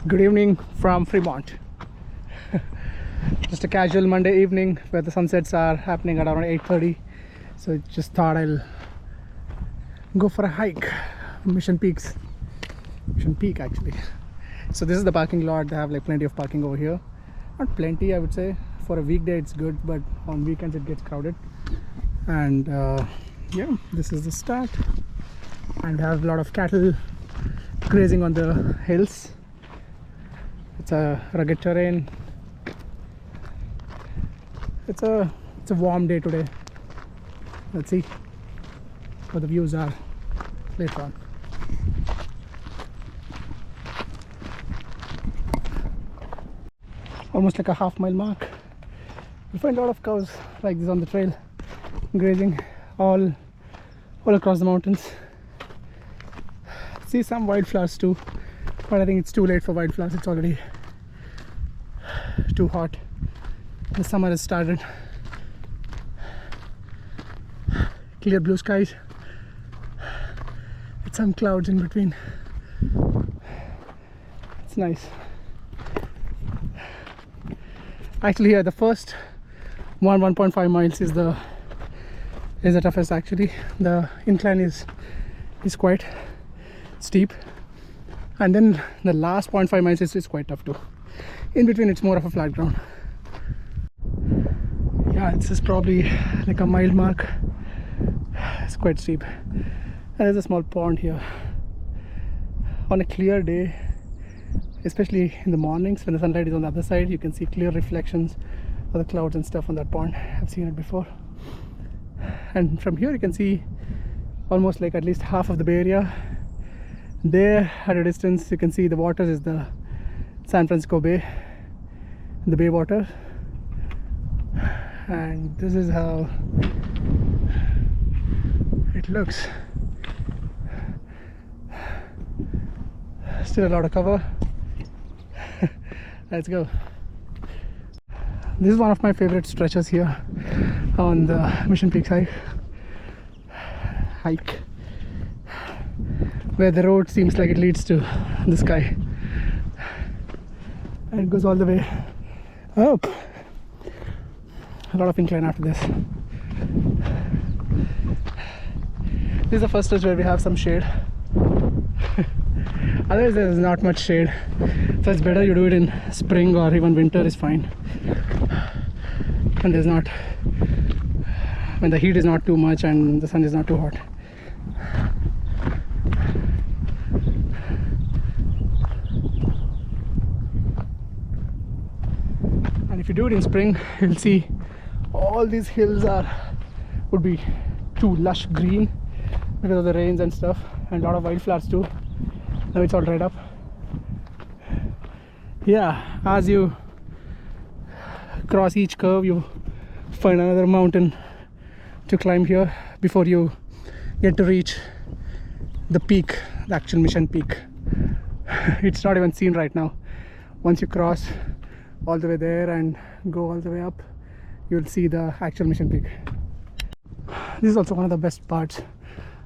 Good evening from Fremont. Just a casual Monday evening where the sunsets are happening at around 8:30. So I just thought I'll go for a hike. Mission Peak actually. So this is the parking lot. They have like plenty of parking over here. Not plenty, I would say. For a weekday it's good, but on weekends it gets crowded. And yeah, this is the start. And have a lot of cattle grazing on the hills. It's a rugged terrain. It's a warm day today. Let's see what the views are later on. Almost like a half-mile mark. You'll find a lot of cows like this on the trail, grazing all across the mountains. See some wildflowers too, but I think it's too late for wildflowers. It's already too hot. The summer has started. Clear blue skies with some clouds in between. It's nice. Actually, here the first 1.5 miles is the toughest. Actually, the incline is quite steep, and then the last 0.5 miles is quite tough too. In between it's more of a flat ground. Yeah, this is probably like a mile mark. It's quite steep, and there's a small pond here. On a clear day, especially in the mornings when the sunlight is on the other side, you can see clear reflections of the clouds and stuff on that pond. I've seen it before. And from here you can see almost like at least half of the Bay Area. There at a distance you can see the water is the San Francisco Bay, the bay water. And this is how it looks. Still a lot of cover. Let's go. This is one of my favorite stretches here on the Mission Peak hike, where the road seems like it leads to the sky, and it goes all the way up. A lot of incline after this. This is the first stretch where we have some shade. Otherwise there is not much shade, so it's better you do it in spring or even winter is fine. And there's not, when the heat is not too much and the sun is not too hot. And if you do it in spring, you'll see all these hills would be too lush green because of the rains and stuff, and a lot of wildflowers too. Now it's all dried up. Yeah, as you cross each curve you find another mountain to climb here before you get to reach the peak, the actual Mission Peak. It's not even seen right now. Once you cross all the way there and go all the way up, you'll see the actual Mission Peak. This is also one of the best parts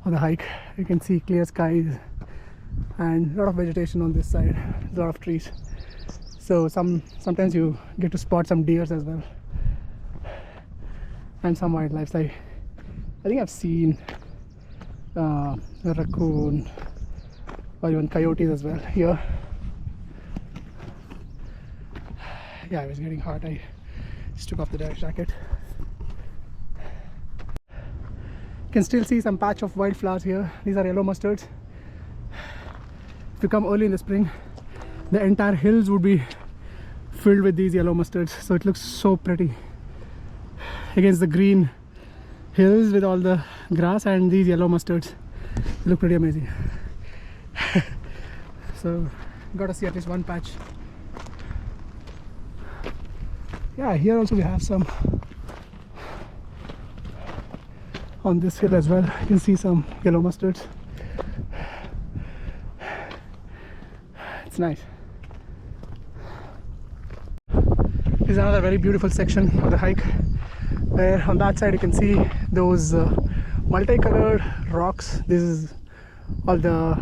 of the hike. You can see clear skies and a lot of vegetation on this side. There's a lot of trees, so sometimes you get to spot some deers as well, and some wildlife. I think I've seen a raccoon or even coyotes as well here. Yeah, it was getting hot. I just took off the jacket. You can still see some patch of wildflowers here. These are yellow mustards. If you come early in the spring, the entire hills would be filled with these yellow mustards, so it looks so pretty against the green hills with all the grass and these yellow mustards. They look pretty amazing. So got to see at least one patch. Yeah, here also we have some on this hill as well. You can see some yellow mustards. It's nice. This is another very beautiful section of the hike, where on that side you can see those multicolored rocks. This is all the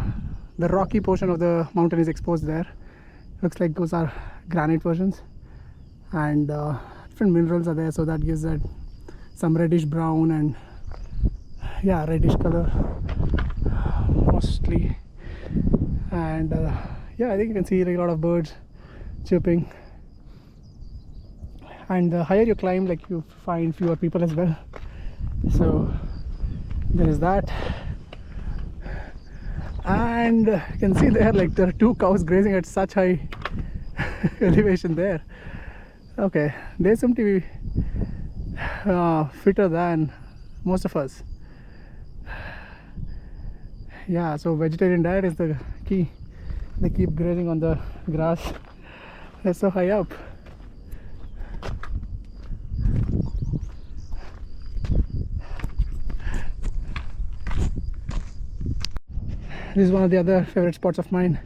rocky portion of the mountain is exposed there, Looks like those are granite versions, and different minerals are there, so that gives that some reddish brown and yeah, reddish color mostly. And yeah, I think you can see like a lot of birds chirping. And the higher you climb, like you find fewer people as well, so there is that. And you can see there, like there are two cows grazing at such high elevation there. Okay, they seem to be fitter than most of us. Yeah, so vegetarian diet is the key. They keep grazing on the grass. They're so high up. This is one of the other favorite spots of mine.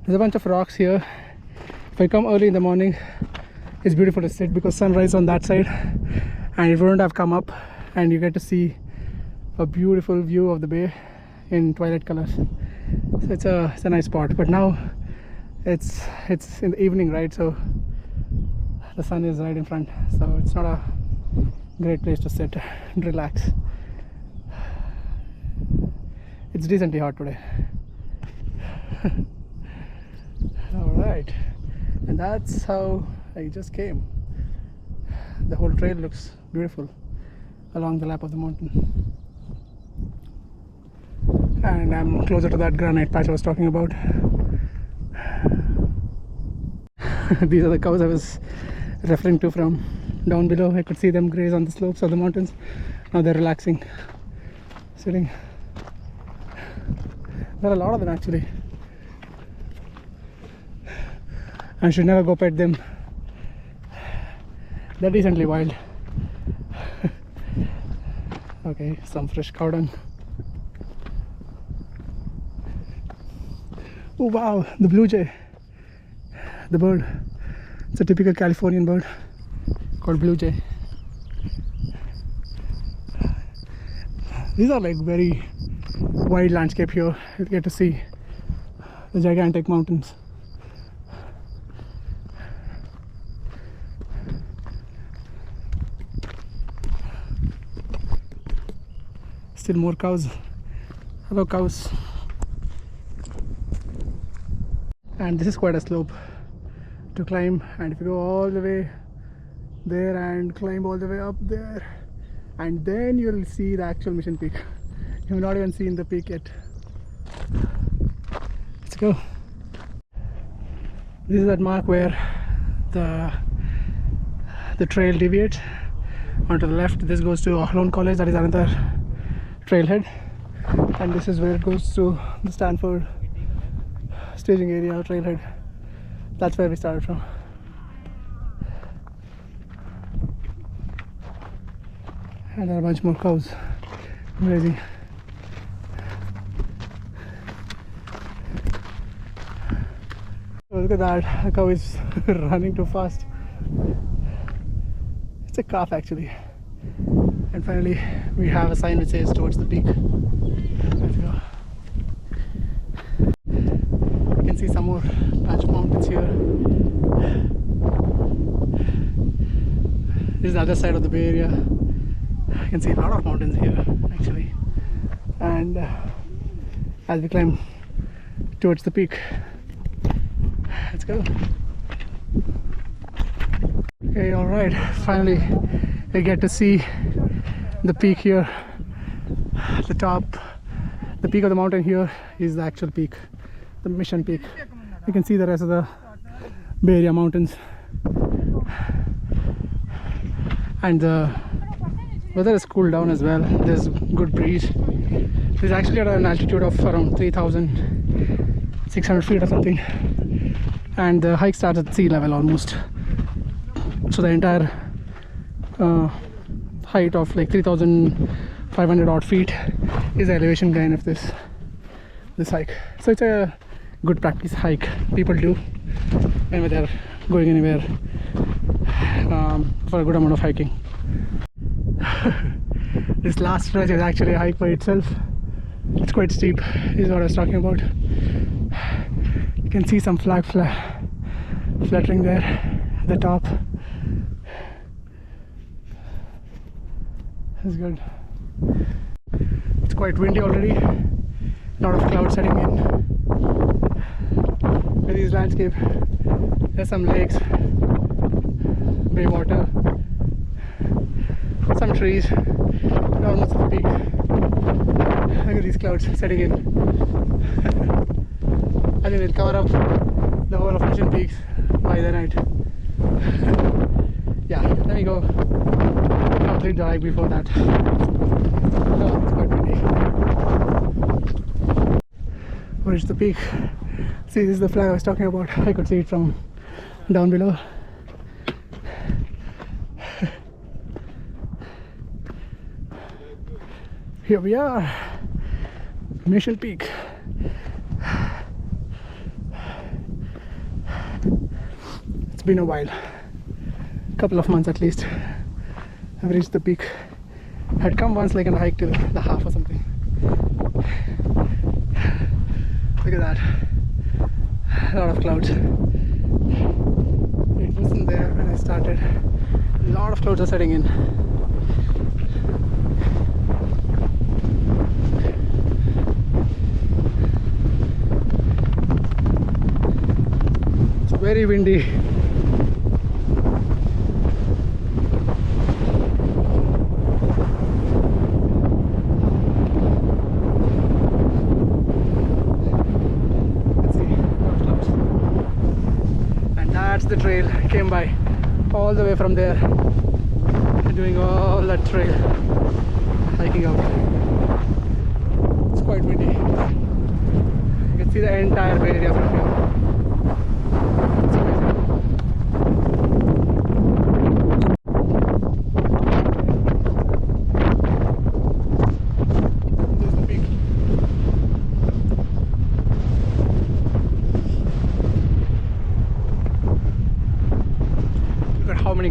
There's a bunch of rocks here. If I come early in the morning, it's beautiful to sit because sunrise on that side, and it wouldn't have come up, and you get to see a beautiful view of the bay in twilight colors. So it's a nice spot. But now it's in the evening, right? So the sun is right in front, so it's not a great place to sit and relax. It's decently hot today. Alright, and that's how I just came. The whole trail looks beautiful along the lap of the mountain. And I'm closer to that granite patch I was talking about. These are the cows I was referring to from down below. I could see them graze on the slopes of the mountains. Now they're relaxing, sitting. There are a lot of them actually. I should never go pet them. They're decently wild. Okay, some fresh cow dung. Oh wow, the blue jay. The bird. It's a typical Californian bird called blue jay. These are like very wide landscape here. You get to see the gigantic mountains. Still more cows. Hello cows. And this is quite a slope to climb, and if you go all the way there and climb all the way up there, and then you'll see the actual mission peak. You've not even seen the peak yet. Let's go. This is that mark where the trail deviates onto the left. This goes to Ohlone College, that is another trailhead, and this is where it goes to the Stanford staging area trailhead. That's where we started from. And there are a bunch more cows grazing. Oh, look at that, the cow is running too fast. It's a calf actually. And finally we have a sign which says towards the peak. Let's go. You can see some more patch of mountains here. This is the other side of the Bay Area. You can see a lot of mountains here actually. And as we climb towards the peak, let's go. Okay, all right, finally we get to see the peak here. The top, the peak of the mountain here is the actual peak, the mission peak. You can see the rest of the Bay Area mountains, and the weather is cooled down as well. There's good breeze. It's actually at an altitude of around 3,600 feet or something, and the hike starts at sea level almost. So the entire height of like 3,500 odd feet is the elevation gain of this hike. So it's a good practice hike people do whenever they're going anywhere for a good amount of hiking. This last stretch is actually a hike by itself. It's quite steep, is what I was talking about. You can see some fluttering there at the top. That's good. It's quite windy already. A lot of clouds setting in. With this landscape, there's some lakes, bay water, some trees, and almost a peak. Look at these clouds setting in. I think they'll cover up the whole of Mission Peaks by the night. Yeah, let me go complete the hike before that. Oh, it's quite windy. Reached the peak. See, this is the flag I was talking about. I could see it from down below. Here we are, Mission Peak. It's been a while, couple of months at least. I've reached the peak. I'd come once like on a hike till the half or something. Look at that, a lot of clouds. It wasn't there when I started. A lot of clouds are setting in. Very windy. Let's see, clouds. And that's the trail. I came by all the way from there, doing all that trail, hiking up. It's quite windy. You can see the entire bay area from here. How many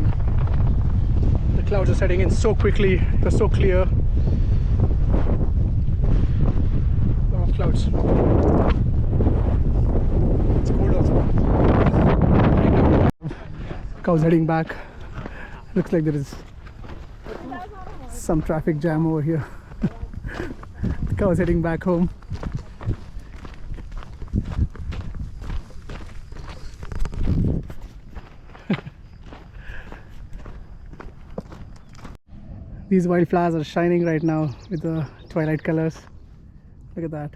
the clouds are setting in so quickly. It was so clear. A lot of clouds. It's cold also. Cows heading back. Looks like there is some traffic jam over here. The cows heading back home. These wildflowers are shining right now with the twilight colors. Look at that.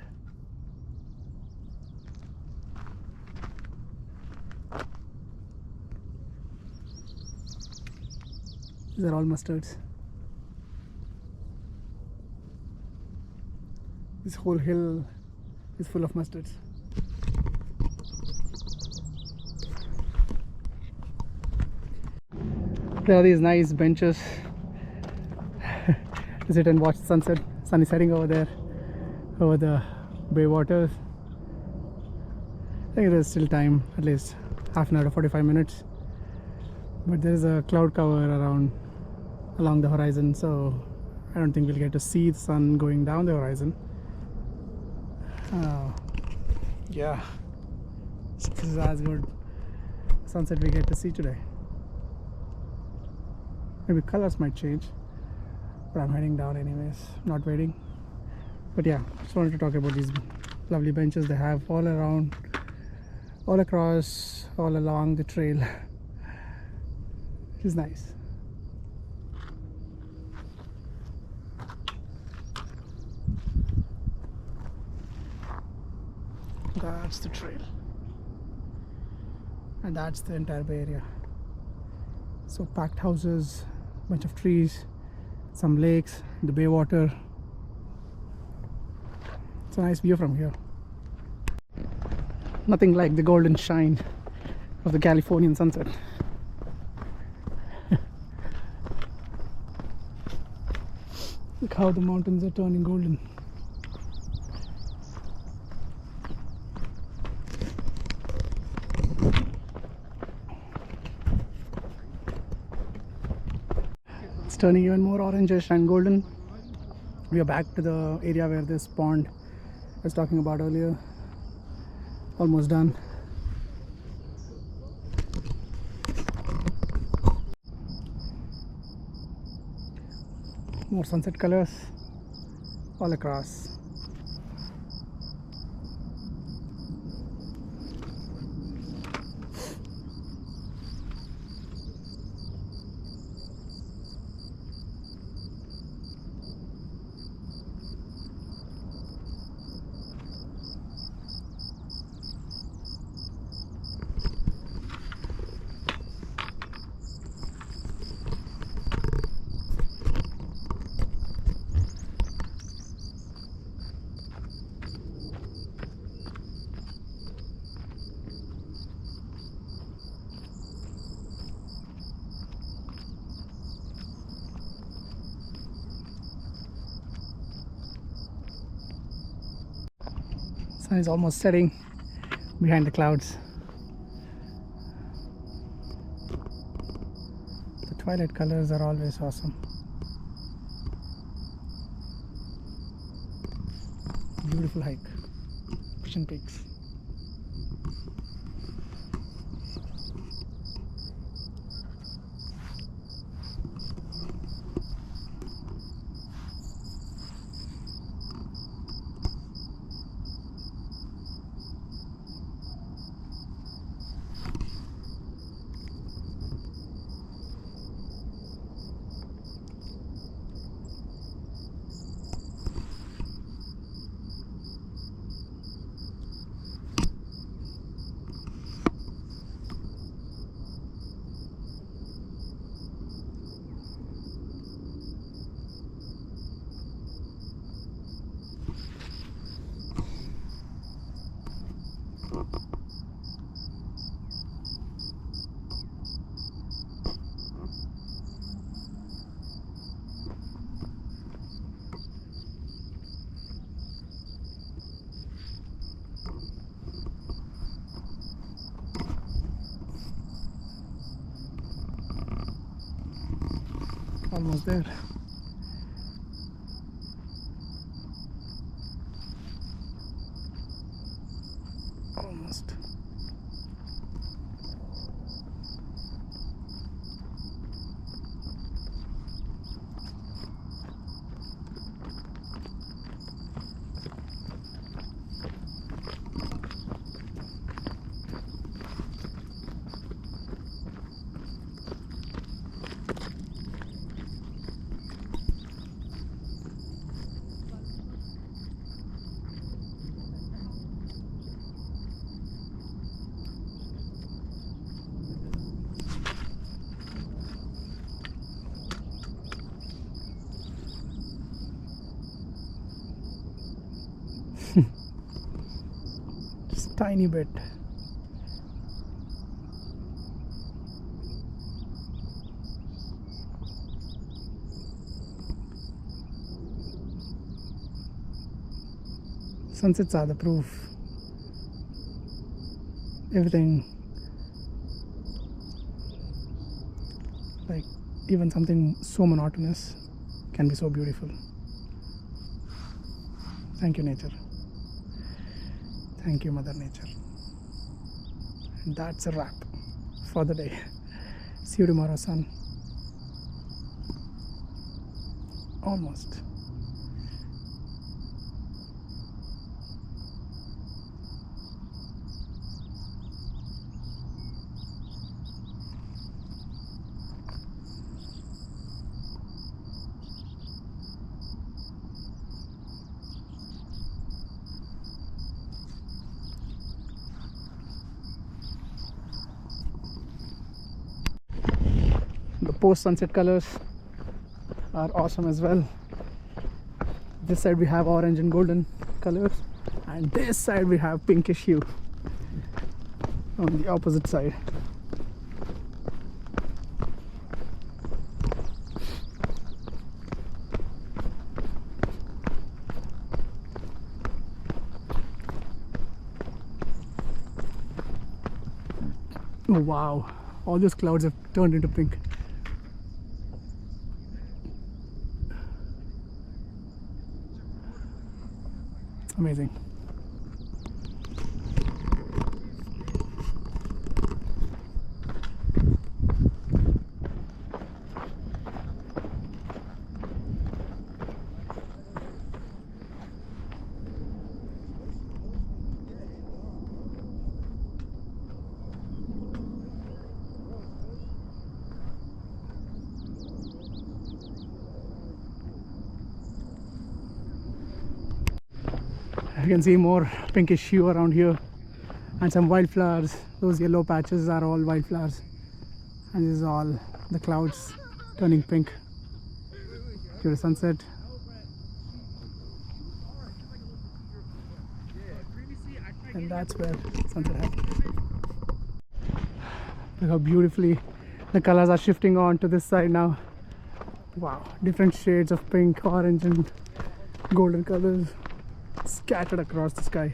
These are all mustards. This whole hill is full of mustards. There are these nice benches to sit and watch the sunset. Sun is setting over there, over the bay waters. I think there is still time, at least half an hour to 45 minutes. But there is a cloud cover along the horizon, so I don't think we'll get to see the sun going down the horizon. Yeah, this is as good sunset we get to see today. Maybe colors might change, but I'm heading down anyways, not waiting. But yeah, just wanted to talk about these lovely benches they have all around, all across, all along the trail. Which is nice. That's the trail, and that's the entire bay area. So packed houses, bunch of trees, some lakes, the bay water. It's a nice view from here. Nothing like the golden shine of the Californian sunset. Look how the mountains are turning golden. It's turning even more orangish and golden. We are back to the area where this pond I was talking about earlier. Almost done. More sunset colors all across. Sun is almost setting behind the clouds. The twilight colors are always awesome. Beautiful hike, Ocean Peaks. Almost there. Almost. Just tiny bit. Sunsets are the proof. Everything, like even something so monotonous, can be so beautiful. Thank you, nature. Thank you, Mother Nature. And that's a wrap for the day. See you tomorrow, sun. Almost. The post sunset colors are awesome as well. This side we have orange and golden colors, and this side we have pinkish hue on the opposite side. Oh wow, all those clouds have turned into pink. Amazing. You can see more pinkish hue around here, and some wildflowers. Those yellow patches are all wildflowers, and this is all the clouds turning pink to the sunset. And that's where sunset happens. Look how beautifully the colors are shifting on to this side now. Wow, different shades of pink, orange and golden colors scattered across the sky.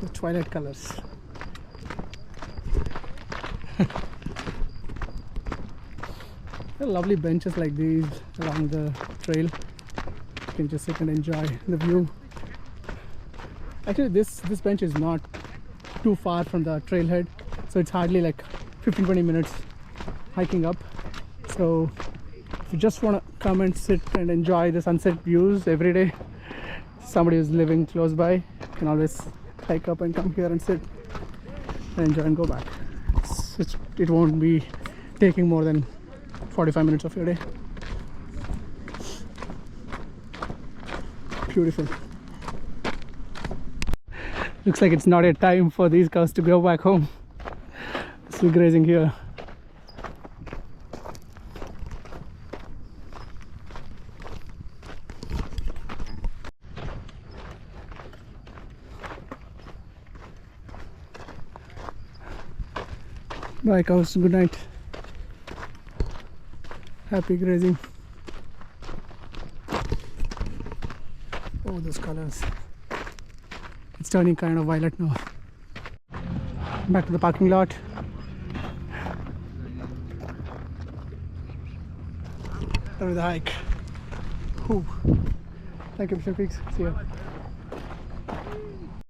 The twilight colors. There are lovely benches like these along the trail. You can just sit and enjoy the view. Actually, this bench is not too far from the trailhead, so it's hardly like 15-20 minutes hiking up. So if you just want to come and sit and enjoy the sunset views every day, somebody who's living close by can always hike up and come here and sit and enjoy and go back. It won't be taking more than 45 minutes of your day. Beautiful. Looks like it's not a time for these cows to go back home. Still grazing here. Bye cows, good night. Happy grazing. Oh, those colors. It's turning kind of violet now. Back to the parking lot. Done with the hike. Whew. Thank you, Mr. Peaks. See ya.